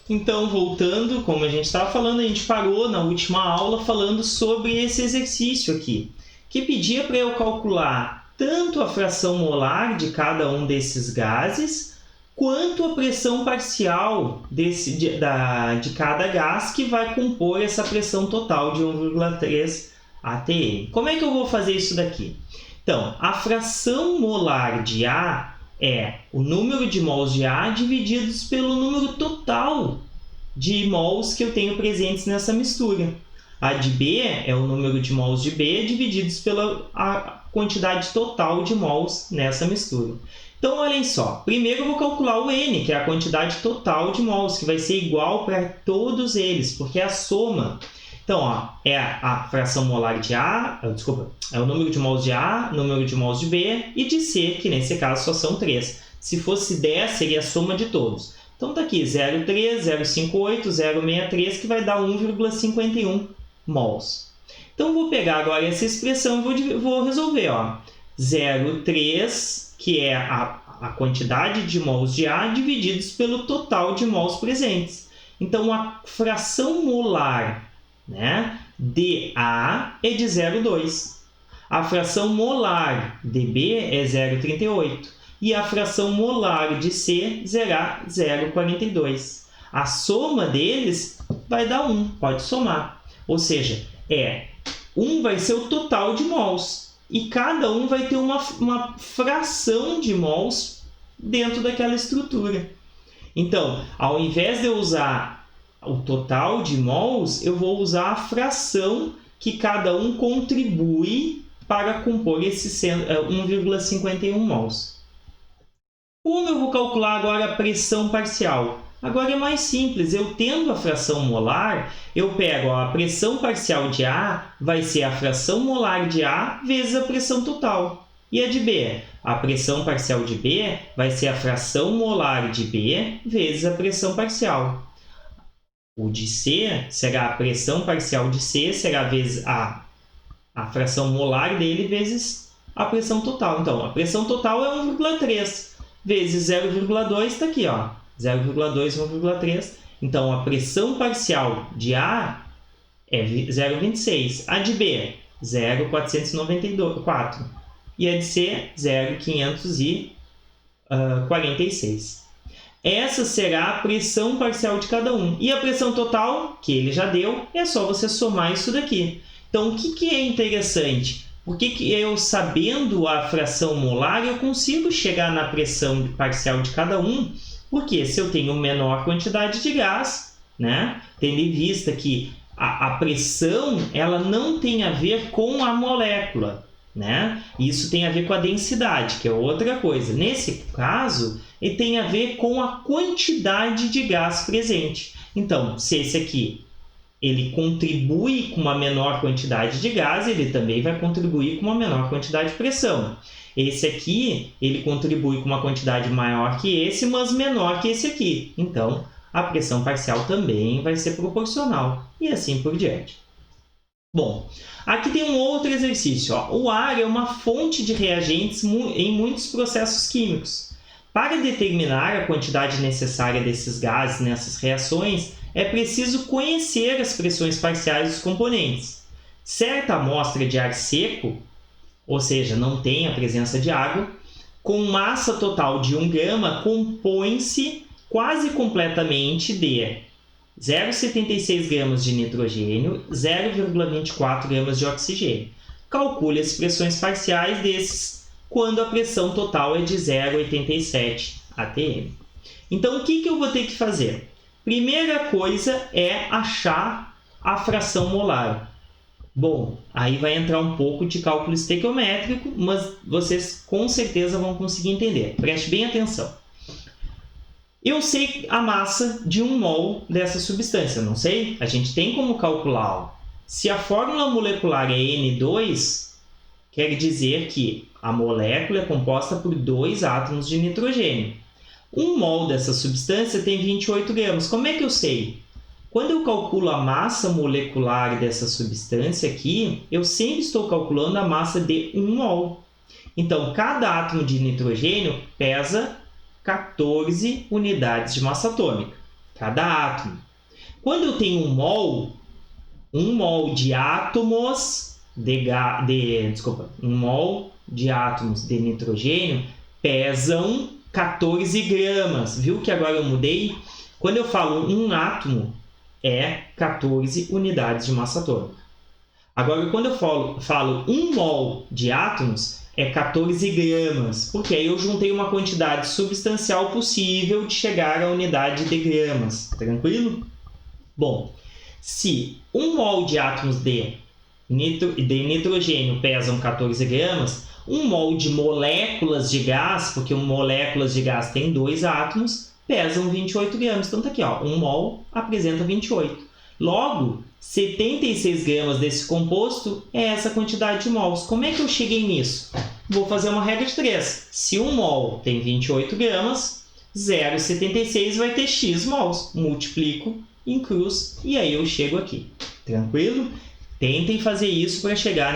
Então, voltando, como a gente estava falando, a gente parou na última aula falando sobre esse exercício aqui, que pedia para eu calcular tanto a fração molar de cada um desses gases, quanto a pressão parcial de cada gás que vai compor essa pressão total de 1,3 atm. Como é que eu vou fazer isso daqui? Então, a fração molar de A é o número de mols de A divididos pelo número total de mols que eu tenho presentes nessa mistura. A de B é o número de mols de B divididos pela quantidade total de mols nessa mistura. Então, olhem só. Primeiro eu vou calcular o N, que é a quantidade total de mols, que vai ser igual para todos eles, porque é a soma. Então, ó, é a fração molar de A, é o número de mols de A, número de mols de B e de C, que nesse caso só são 3. Se fosse 10, seria a soma de todos. Então, está aqui 0,3, 0,58, 0,63, que vai dar 1,51 mols. Então, vou pegar agora essa expressão e vou resolver. 0,3, que é a quantidade de mols de A, divididos pelo total de mols presentes. Então, a fração molar, né, de A é de 0,2. A fração molar de B é 0,38. E a fração molar de C será 0,42. A soma deles vai dar 1, pode somar. Ou seja, 1 vai ser o total de mols. E cada um vai ter uma fração de mols dentro daquela estrutura. Então, ao invés de eu usar o total de mols, eu vou usar a fração que cada um contribui para compor esse 1,51 mols. Como eu vou calcular agora a pressão parcial? Agora é mais simples. Eu tendo a fração molar, eu pego a pressão parcial de A, vai ser a fração molar de A vezes a pressão total. E a de B? A pressão parcial de B vai ser a fração molar de B vezes a pressão parcial. O de C será a pressão parcial de C, será vezes a fração molar dele vezes a pressão total. Então, a pressão total é 1,3 vezes 0,2 está aqui, 0,2, 1,3. Então, a pressão parcial de A é 0,26. A de B, 0,494. E a de C, 0,546. Essa será a pressão parcial de cada um. E a pressão total, que ele já deu, é só você somar isso daqui. Então, o que é interessante? Porque eu, sabendo a fração molar, eu consigo chegar na pressão parcial de cada um, porque se eu tenho menor quantidade de gás, né, tendo em vista que a pressão ela não tem a ver com a molécula, né? Isso tem a ver com a densidade, que é outra coisa. Nesse caso, ele tem a ver com a quantidade de gás presente. Então, se esse aqui ele contribui com uma menor quantidade de gás, ele também vai contribuir com uma menor quantidade de pressão. Esse aqui, ele contribui com uma quantidade maior que esse, mas menor que esse aqui. Então, a pressão parcial também vai ser proporcional, e assim por diante. Bom, aqui tem um outro exercício. O ar é uma fonte de reagentes em muitos processos químicos. Para determinar a quantidade necessária desses gases nessas reações, é preciso conhecer as pressões parciais dos componentes. Certa amostra de ar seco, ou seja, não tem a presença de água, com massa total de 1 grama, compõe-se quase completamente de 0,76 gramas de nitrogênio, 0,24 gramas de oxigênio. Calcule as pressões parciais desses quando a pressão total é de 0,87 atm. Então, o que eu vou ter que fazer? Primeira coisa é achar a fração molar. Bom, aí vai entrar um pouco de cálculo estequiométrico, mas vocês com certeza vão conseguir entender. Preste bem atenção. Eu sei a massa de 1 mol dessa substância, não sei? A gente tem como calcular. Se a fórmula molecular é N2, quer dizer que a molécula é composta por 2 átomos de nitrogênio. 1 mol dessa substância tem 28 gramas. Como é que eu sei? Quando eu calculo a massa molecular dessa substância aqui, eu sempre estou calculando a massa de 1 mol. Então, cada átomo de nitrogênio pesa 14 unidades de massa atômica. cada átomo. Quando eu tenho um mol de átomos um mol de átomos de nitrogênio pesam 14 gramas. Viu que agora eu mudei? Quando eu falo um átomo, é 14 unidades de massa atômica. Agora, quando eu falo 1 mol de átomos, é 14 gramas, porque aí eu juntei uma quantidade substancial possível de chegar à unidade de gramas. Tranquilo? Bom, se 1 mol de átomos de nitrogênio pesam 14 gramas, 1 mol de moléculas de gás, porque moléculas de gás tem 2 átomos, pesam 28 gramas. Então, tá aqui, ó, 1 mol apresenta 28. Logo, 76 gramas desse composto é essa quantidade de mols. Como é que eu cheguei nisso? Vou fazer uma regra de 3. Se 1 mol tem 28 gramas, 0,76 vai ter x mols. Multiplico em cruz e aí eu chego aqui. Tranquilo? Tentem fazer isso para chegar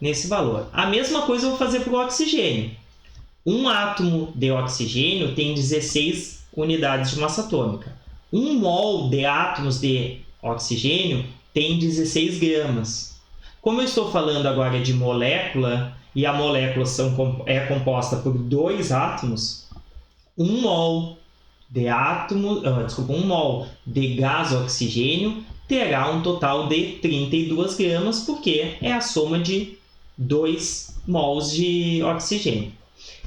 nesse valor. A mesma coisa eu vou fazer para o oxigênio. Um átomo de oxigênio tem 16 unidades de massa atômica. 1 mol de átomos de oxigênio tem 16 gramas. Como eu estou falando agora de molécula, e a molécula é composta por 2 átomos, 1 mol de gás oxigênio terá um total de 32 gramas, porque é a soma de 2 mols de oxigênio.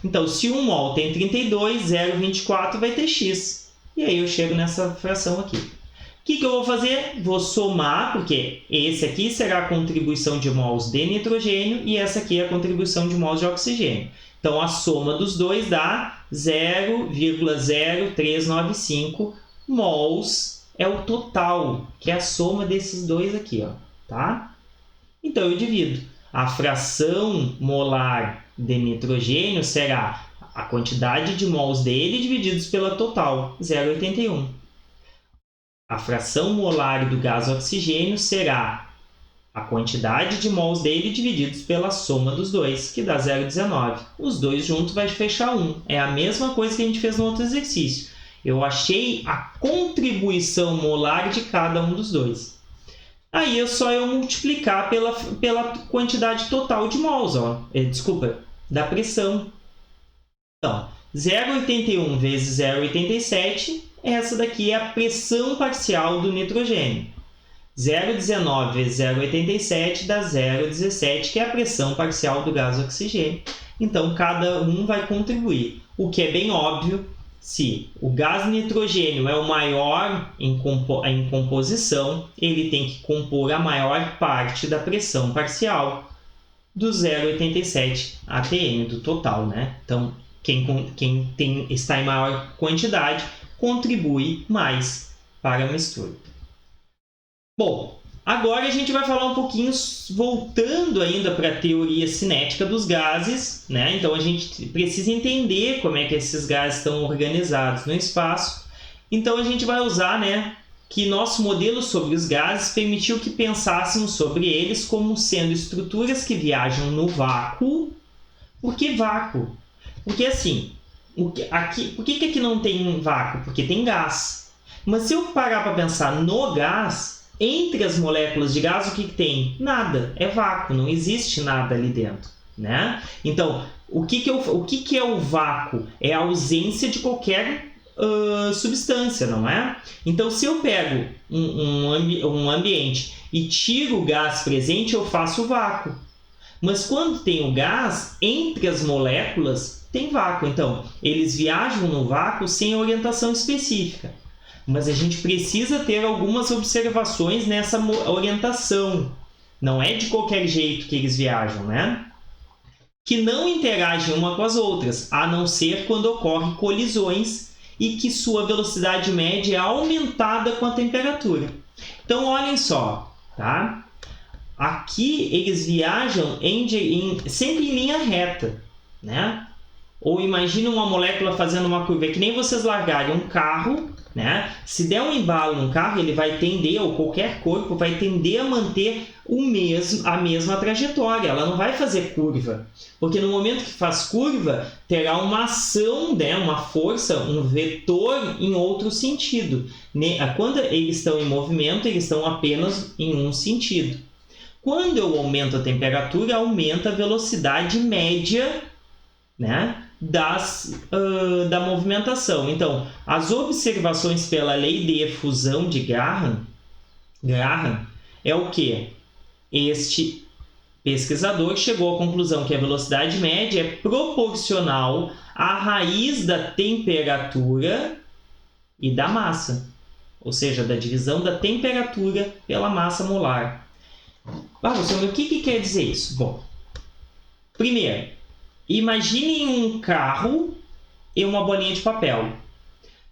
Então, se 1 mol tem 32, 0,24 vai ter x. E aí eu chego nessa fração aqui. O que eu vou fazer? Vou somar, porque esse aqui será a contribuição de mols de nitrogênio e essa aqui é a contribuição de mols de oxigênio. Então, a soma dos dois dá 0,0395 mols. É o total, que é a soma desses dois aqui, ó, tá? Então, eu divido. A fração molar de nitrogênio será a quantidade de mols dele divididos pela total, 0,81. A fração molar do gás oxigênio será a quantidade de mols dele divididos pela soma dos dois, que dá 0,19. Os dois juntos vai fechar 1. É a mesma coisa que a gente fez no outro exercício. Eu achei a contribuição molar de cada um dos dois. Aí é só eu multiplicar pela quantidade total de mols, da pressão. Então, 0,81 vezes 0,87, essa daqui é a pressão parcial do nitrogênio. 0,19 vezes 0,87 dá 0,17, que é a pressão parcial do gás oxigênio. Então, cada um vai contribuir. O que é bem óbvio, se o gás nitrogênio é o maior em composição, ele tem que compor a maior parte da pressão parcial do 0,87 atm do total, né? Então, quem está em maior quantidade contribui mais para a mistura. Bom, agora a gente vai falar um pouquinho, voltando ainda para a teoria cinética dos gases, né? Então a gente precisa entender como é que esses gases estão organizados no espaço. Então a gente vai usar, né, que nosso modelo sobre os gases permitiu que pensássemos sobre eles como sendo estruturas que viajam no vácuo. Por que vácuo? Porque assim, por que aqui não tem vácuo? Porque tem gás. Mas se eu parar para pensar no gás, entre as moléculas de gás, o que tem? Nada, é vácuo, não existe nada ali dentro, né? Então, o que é o vácuo? É a ausência de qualquer substância, não é? Então, se eu pego um ambiente e tiro o gás presente, eu faço vácuo. Mas quando tem o gás, entre as moléculas, tem vácuo. Então, eles viajam no vácuo sem orientação específica. Mas a gente precisa ter algumas observações nessa orientação. Não é de qualquer jeito que eles viajam, né? Que não interagem uma com as outras, a não ser quando ocorrem colisões e que sua velocidade média é aumentada com a temperatura. Então, olhem só, tá? Aqui eles viajam sempre em linha reta, né? Ou imagina uma molécula fazendo uma curva. É que nem vocês largarem um carro né? Se der um embalo no carro, ele vai tender, ou qualquer corpo vai tender a manter a mesma trajetória, ela não vai fazer curva, porque no momento que faz curva, terá uma ação, né? Uma força, um vetor em outro sentido. Quando eles estão em movimento, eles estão apenas em um sentido. Quando eu aumento a temperatura, aumenta a velocidade média, né? Da movimentação. Então, as observações pela lei de efusão de Graham é o que? Este pesquisador chegou à conclusão que a velocidade média é proporcional à raiz da temperatura e da massa, ou seja, da divisão da temperatura pela massa molar. Professor, o que quer dizer isso? Bom, primeiro, imagine um carro e uma bolinha de papel.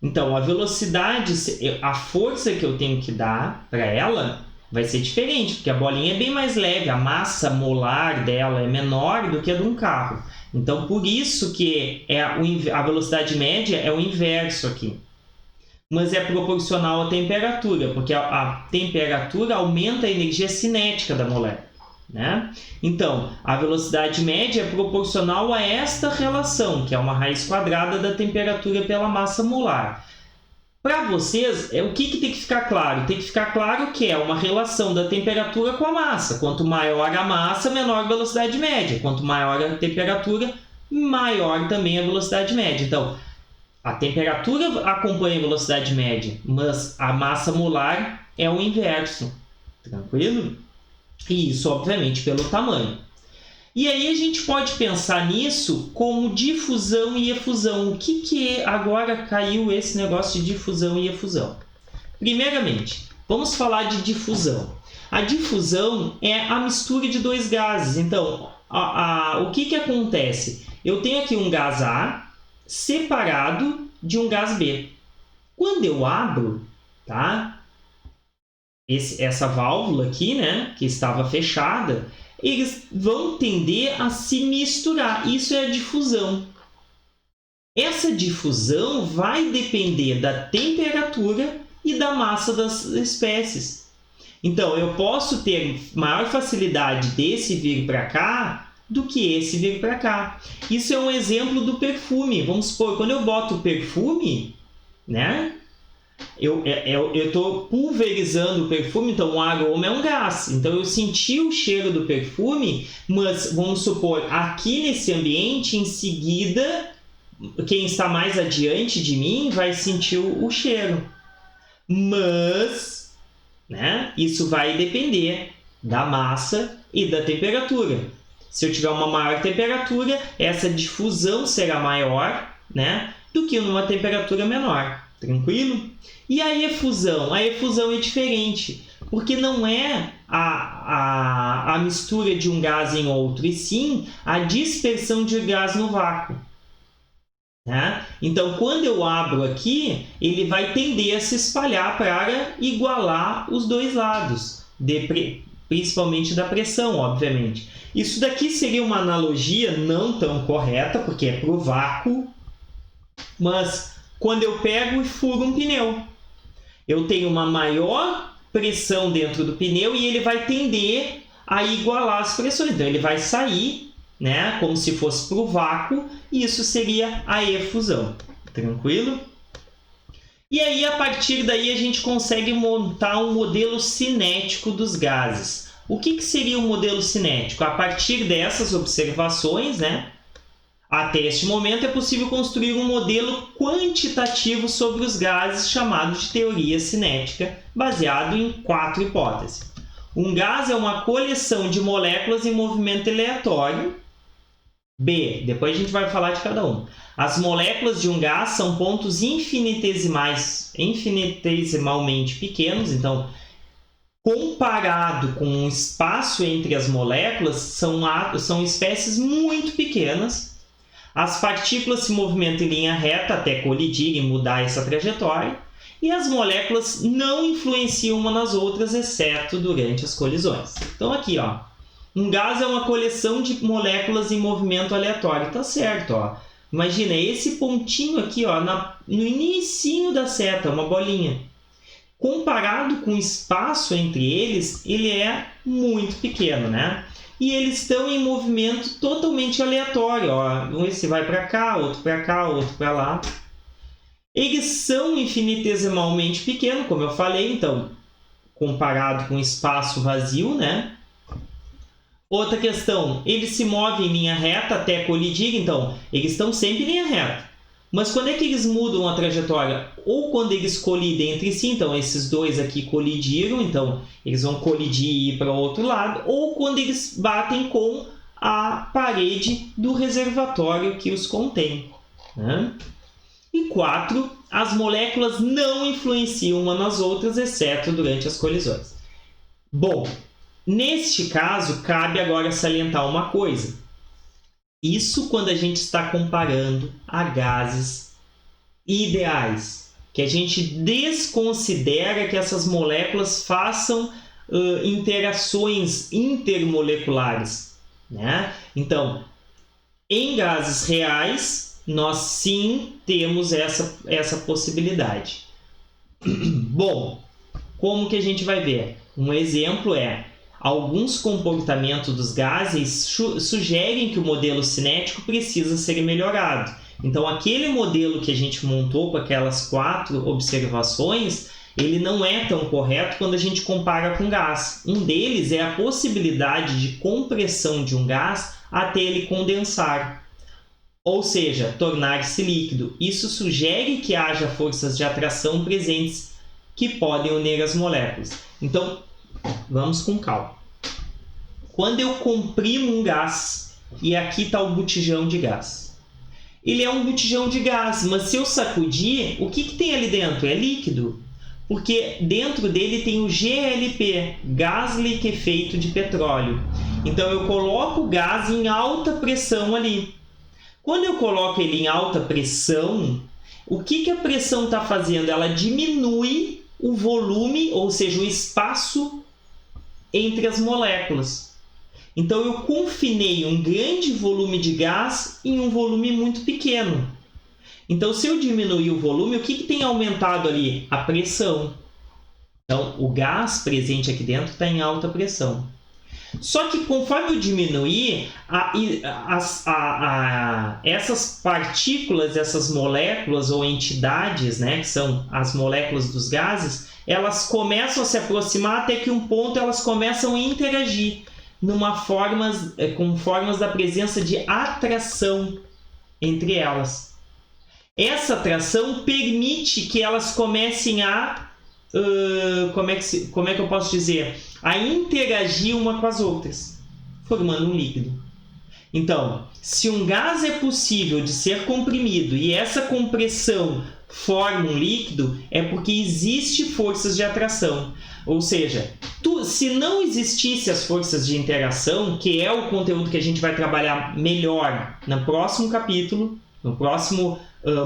Então, a velocidade, a força que eu tenho que dar para ela vai ser diferente, porque a bolinha é bem mais leve, a massa molar dela é menor do que a de um carro. Então, por isso que a velocidade média é o inverso aqui. Mas é proporcional à temperatura, porque a temperatura aumenta a energia cinética da molécula, né? Então, a velocidade média é proporcional a esta relação, que é uma raiz quadrada da temperatura pela massa molar. Para vocês, o que tem que ficar claro? Tem que ficar claro que é uma relação da temperatura com a massa. Quanto maior a massa, menor a velocidade média. Quanto maior a temperatura, maior também a velocidade média. Então, a temperatura acompanha a velocidade média, mas a massa molar é o inverso. Tranquilo? E isso, obviamente, pelo tamanho. E aí a gente pode pensar nisso como difusão e efusão. O que é? Agora caiu esse negócio de difusão e efusão. Primeiramente, vamos falar de difusão. A difusão é a mistura de dois gases. Então, o que acontece? Eu tenho aqui um gás A separado de um gás B. Quando eu abro, tá? Essa válvula aqui, né, que estava fechada, eles vão tender a se misturar. Isso é a difusão. Essa difusão vai depender da temperatura e da massa das espécies. Então, eu posso ter maior facilidade desse vir para cá do que esse vir para cá. Isso é um exemplo do perfume. Vamos supor, quando eu boto o perfume, né? Eu estou pulverizando o perfume, então o aroma é um gás. Então eu senti o cheiro do perfume, mas vamos supor, aqui nesse ambiente, em seguida, quem está mais adiante de mim vai sentir o cheiro. Mas, né, isso vai depender da massa e da temperatura. Se eu tiver uma maior temperatura, essa difusão será maior, né, do que numa temperatura menor. Tranquilo? E a efusão? A efusão é diferente, porque não é a mistura de um gás em outro, e sim a dispersão de gás no vácuo. Né? Então, quando eu abro aqui, ele vai tender a se espalhar para igualar os dois lados, principalmente da pressão, obviamente. Isso daqui seria uma analogia não tão correta, porque é para o vácuo, mas quando eu pego e furo um pneu, eu tenho uma maior pressão dentro do pneu e ele vai tender a igualar as pressões. Então, ele vai sair, né, como se fosse para o vácuo, e isso seria a efusão. Tranquilo? E aí, a partir daí, a gente consegue montar um modelo cinético dos gases. O que seria um modelo cinético? A partir dessas observações, né, até este momento, é possível construir um modelo quantitativo sobre os gases chamado de teoria cinética, baseado em 4 hipóteses. Um gás é uma coleção de moléculas em movimento aleatório. B, depois a gente vai falar de cada um. As moléculas de um gás são pontos infinitesimalmente pequenos, então, comparado com o espaço entre as moléculas, são espécies muito pequenas. As partículas se movimentam em linha reta até colidir e mudar essa trajetória, e as moléculas não influenciam umas nas outras, exceto durante as colisões. Então aqui, ó, um gás é uma coleção de moléculas em movimento aleatório. Tá certo, ó. Imagina, esse pontinho aqui, ó, no inicinho da seta, uma bolinha. Comparado com o espaço entre eles, ele é muito pequeno, né? E eles estão em movimento totalmente aleatório, ó. Esse vai para cá, outro para lá. Eles são infinitesimalmente pequenos, como eu falei, então, comparado com o espaço vazio, né? Outra questão, eles se movem em linha reta até colidir, então, eles estão sempre em linha reta. Mas quando é que eles mudam a trajetória? Ou quando eles colidem entre si, então esses dois aqui colidiram, então eles vão colidir e ir para o outro lado, ou quando eles batem com a parede do reservatório que os contém, né? E 4, as moléculas não influenciam umas nas outras, exceto durante as colisões. Bom, neste caso, cabe agora salientar uma coisa. Isso quando a gente está comparando a gases ideais, que a gente desconsidera que essas moléculas façam interações intermoleculares, né? Então, em gases reais, nós sim temos essa possibilidade. Bom, como que a gente vai ver? Um exemplo é: alguns comportamentos dos gases sugerem que o modelo cinético precisa ser melhorado. Então, aquele modelo que a gente montou com aquelas 4 observações, ele não é tão correto quando a gente compara com gás. Um deles é a possibilidade de compressão de um gás até ele condensar, ou seja, tornar-se líquido. Isso sugere que haja forças de atração presentes que podem unir as moléculas. Então, vamos com calma. Quando eu comprimo um gás, e aqui está o botijão de gás. Ele é um botijão de gás, mas se eu sacudir, o que tem ali dentro? É líquido. Porque dentro dele tem o GLP, gás liquefeito de petróleo. Então eu coloco o gás em alta pressão ali. Quando eu coloco ele em alta pressão, o que a pressão está fazendo? Ela diminui o volume, ou seja, o espaço entre as moléculas. Então eu confinei um grande volume de gás em um volume muito pequeno. Então, se eu diminuir o volume, o que tem aumentado ali? A pressão. Então, o gás presente aqui dentro está em alta pressão. Só que conforme eu diminuir, essas partículas, essas moléculas ou entidades, né, que são as moléculas dos gases, elas começam a se aproximar até que um ponto elas começam a interagir com formas da presença de atração entre elas. Essa atração permite que elas comecem a como é que eu posso dizer? A interagir uma com as outras, formando um líquido. Então, se um gás é possível de ser comprimido e essa compressão forma um líquido, é porque existe forças de atração. Ou seja, se não existisse as forças de interação, que é o conteúdo que a gente vai trabalhar melhor no próximo capítulo, no próximo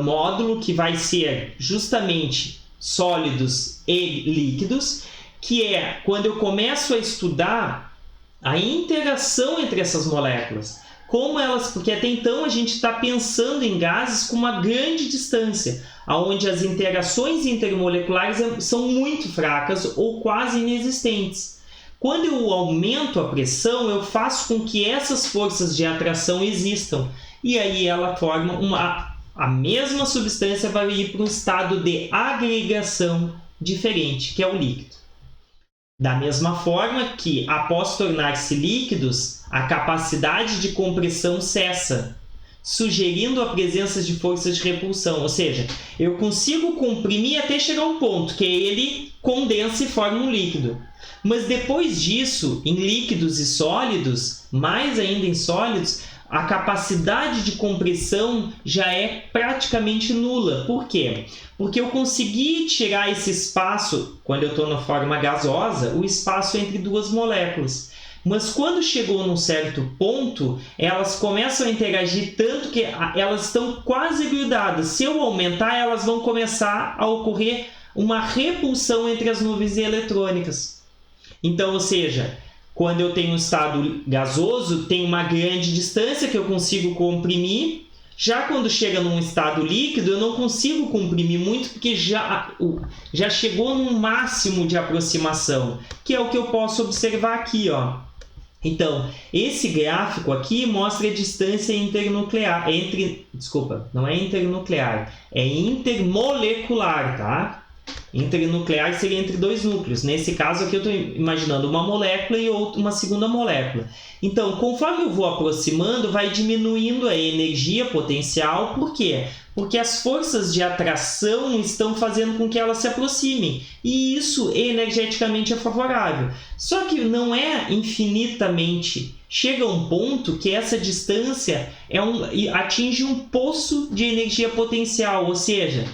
módulo, que vai ser justamente sólidos e líquidos, que é quando eu começo a estudar a interação entre essas moléculas. Como elas, porque até então a gente está pensando em gases com uma grande distância, onde as interações intermoleculares são muito fracas ou quase inexistentes. Quando eu aumento a pressão, eu faço com que essas forças de atração existam, e aí ela forma a mesma substância vai ir para um estado de agregação diferente, que é o líquido. Da mesma forma que, após tornar-se líquidos, a capacidade de compressão cessa, sugerindo a presença de forças de repulsão. Ou seja, eu consigo comprimir até chegar a um ponto que ele condensa e forma um líquido. Mas depois disso, em líquidos e sólidos, mais ainda em sólidos, a capacidade de compressão já é praticamente nula. Por quê? Porque eu consegui tirar esse espaço, quando eu estou na forma gasosa, o espaço entre duas moléculas. Mas quando chegou num certo ponto, elas começam a interagir tanto que elas estão quase grudadas. Se eu aumentar, elas vão começar a ocorrer uma repulsão entre as nuvens eletrônicas. Então, ou seja, quando eu tenho um estado gasoso, tem uma grande distância que eu consigo comprimir, Já quando chega num estado líquido, eu não consigo comprimir muito porque já chegou num máximo de aproximação, que é o que eu posso observar aqui, ó. Então, esse gráfico aqui mostra a distância internuclear, desculpa, não é internuclear, é intermolecular, tá? Internuclear seria entre dois núcleos. Nesse caso aqui eu estou imaginando uma molécula e uma segunda molécula. Então, conforme eu vou aproximando, vai diminuindo a energia potencial. Por quê? Porque as forças de atração estão fazendo com que elas se aproximem. E isso energeticamente é favorável. Só que não é infinitamente. Chega um ponto que essa distância atinge um poço de energia potencial, ou seja,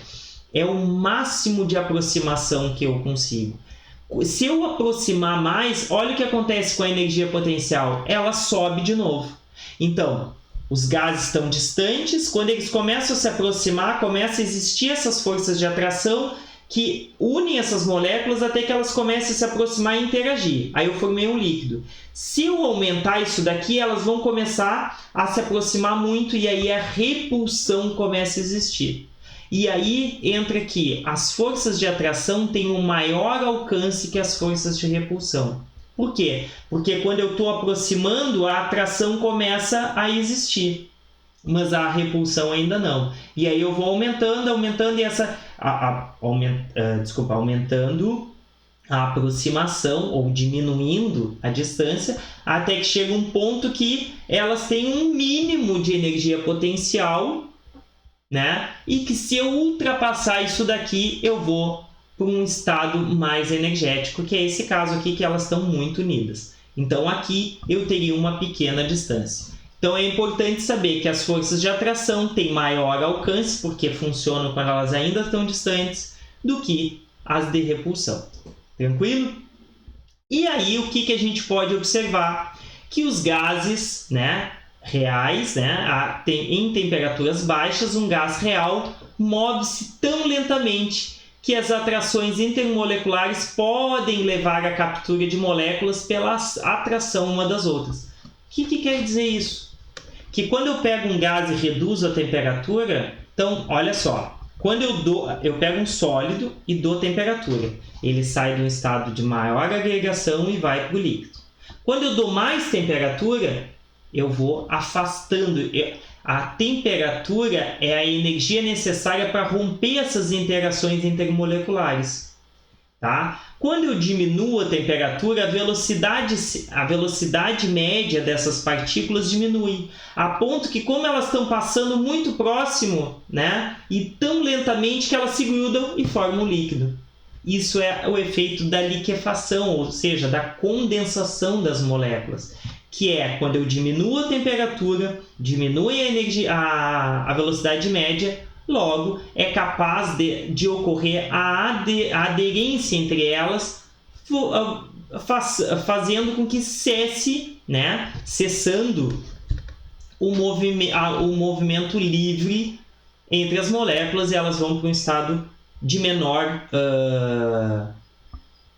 é o máximo de aproximação que eu consigo. Se eu aproximar mais, olha o que acontece com a energia potencial. Ela sobe de novo. Então, os gases estão distantes. Quando eles começam a se aproximar, começam a existir essas forças de atração que unem essas moléculas até que elas comecem a se aproximar e interagir. Aí eu formei um líquido. Se eu aumentar isso daqui, elas vão começar a se aproximar muito e aí a repulsão começa a existir. E aí entra que as forças de atração têm um maior alcance que as forças de repulsão. Por quê? Porque quando eu estou aproximando, a atração começa a existir, mas a repulsão ainda não. E aí eu vou aumentando e aumentando a aproximação ou diminuindo a distância até que chega um ponto que elas têm um mínimo de energia potencial, né? E que se eu ultrapassar isso daqui, eu vou para um estado mais energético, que é esse caso aqui, que elas estão muito unidas. Então aqui eu teria uma pequena distância. Então é importante saber que as forças de atração têm maior alcance, porque funcionam quando elas ainda estão distantes, do que as de repulsão. Tranquilo? E aí o que a gente pode observar? Que os gases, né, reais, né, em temperaturas baixas, um gás real move-se tão lentamente que as atrações intermoleculares podem levar à captura de moléculas pela atração uma das outras. O que quer dizer isso? Que quando eu pego um gás e reduzo a temperatura, então, olha só, quando eu pego um sólido e dou temperatura, ele sai de um estado de maior agregação e vai para o líquido. Quando eu dou mais temperatura, eu vou afastando. A temperatura é a energia necessária para romper essas interações intermoleculares. Tá? Quando eu diminuo a temperatura, a velocidade média dessas partículas diminui, a ponto que, como elas estão passando muito próximo, né, e tão lentamente que elas se grudam e formam um líquido. Isso é o efeito da liquefação, ou seja, da condensação das moléculas, que é quando eu diminuo a temperatura, diminui a velocidade média, logo é capaz de ocorrer a aderência entre elas, fazendo com que cessando o movimento livre entre as moléculas, e elas vão para um estado de menor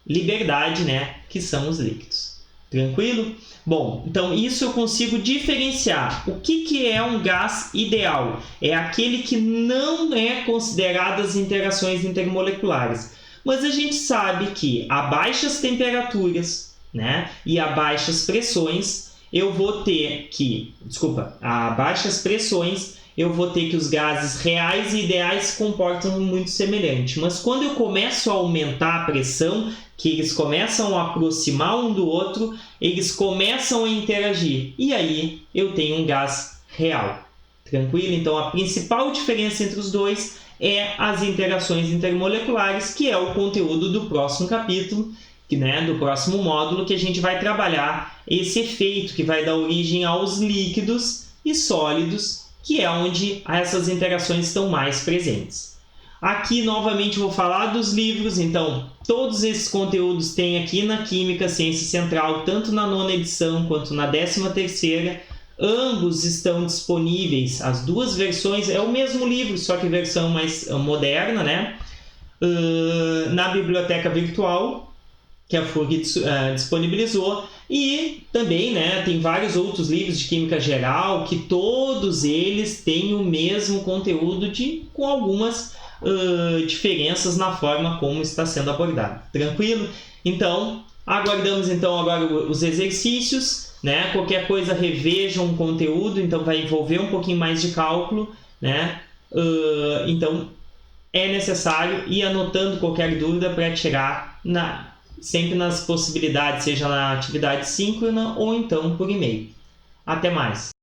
liberdade, né, que são os líquidos. Tranquilo? Bom, então isso eu consigo diferenciar. O que é um gás ideal? É aquele que não é considerado as interações intermoleculares. Mas a gente sabe que a baixas temperaturas, né, e a baixas pressões, a baixas pressões, eu vou ter que os gases reais e ideais se comportam muito semelhante. Mas quando eu começo a aumentar a pressão, que eles começam a aproximar um do outro, eles começam a interagir. E aí eu tenho um gás real. Tranquilo? Então a principal diferença entre os dois é as interações intermoleculares, que é o conteúdo do próximo capítulo, do próximo módulo, que a gente vai trabalhar esse efeito que vai dar origem aos líquidos e sólidos, que é onde essas interações estão mais presentes. Aqui, novamente, vou falar dos livros. Então, todos esses conteúdos tem aqui na Química Ciência Central, tanto na 9ª edição quanto na 13ª. Ambos estão disponíveis, as duas versões, é o mesmo livro, só que versão mais moderna, né? Na biblioteca virtual. que a FURG disponibilizou, e também, né, tem vários outros livros de Química Geral que todos eles têm o mesmo conteúdo com algumas diferenças na forma como está sendo abordado. Tranquilo? Então, aguardamos agora os exercícios, né? Qualquer coisa revejam o conteúdo, então vai envolver um pouquinho mais de cálculo, né? Então, é necessário ir anotando qualquer dúvida para tirar sempre nas possibilidades, seja na atividade síncrona ou então por e-mail. Até mais!